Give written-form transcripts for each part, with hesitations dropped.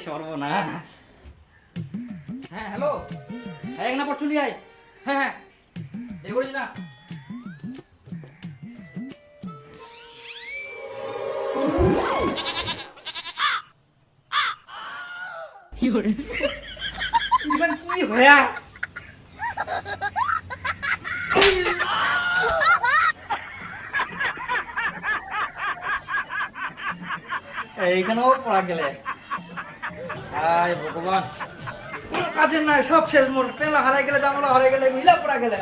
সর্বনাশ। হ্যাঁ হ্যালো, হ্যাঁ এক নাম্বার চলি আয়। হ্যাঁ হ্যাঁ দেরি করিস না। কি হয়া এইখানেও পড়া গেলে, আয় ভগবান, কোনো কাজের নাই, সব শেষ। মোর পেলা হারাই গেলে, জামলা হারাই গেলে, মিলা পড়া গেলে।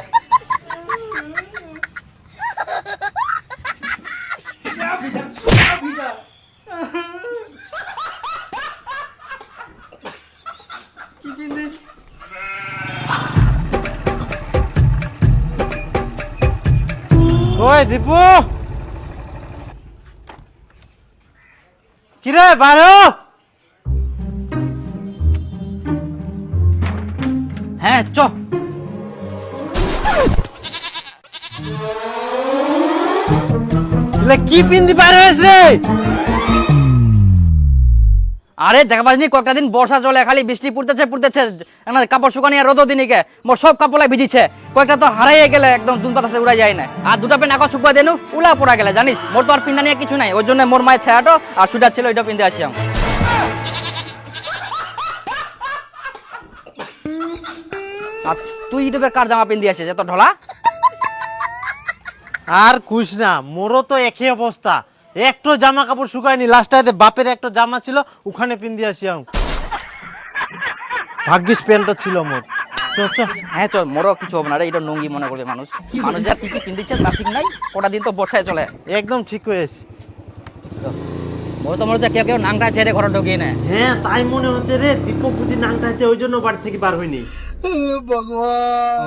কি পিন্দি ওই দীপু, কিরে বারো? হ্যাঁ চ। কি পিন্দি বার হয়েছ রে? আরে দেখা পাসনি কয়েকটা দিন বর্ষা চলে, খালি বৃষ্টি পড়তেছে কাপড় শুকানি আর রোদ দিনিকে মোর সব কাপড় ভিজিছে। কয়েকটা তো হারাইয়ে গেলে, একদম দুন বাতাসে উড়া যায় না। আর দুটা পেন আকাশ শুকা দেনু উলা পড়া গেলে, জানিস মোর তো আর পিন্ধা নিয়ে কিছু নাই। ওই জন্য মোর মায়ের ছায়াটো আর সুইটার ছিল, ওইটা পিন্ধে আসি। আর তুই ইউটিউবের কার জামা পিন্ধে আসিস এত ঢলা? আর কুছ না, মোরও তো একই অবস্থা। একটু জামা কাপড় শুকায়নি, লাস্টে বাপের একটা জামা ছিল, ওখানে পিন্দি আসিয়াম। ভাগ্যিস প্যান্টটা ছিল মোর। হ্যাঁ চল, মোরও কিছু হবে না রে, এটা নঙ্গি মনে করবে মানুষ। মানুষ যা কি পিন্দিচ্ছে তা ঠিক নাই। কটা দিন তো বর্ষায় চলে। একদম ঠিক হয়েছে। মোর তো মনে হচ্ছে কেউ নাংটা ছেড়ে ঘরে ঢুকিয়ে নেয়। হ্যাঁ তাই মনে হচ্ছে রে, দীপক বুঝি নাংটা আছে, ওই জন্য বাড়ি থেকে বার হয়নি। ভগবান।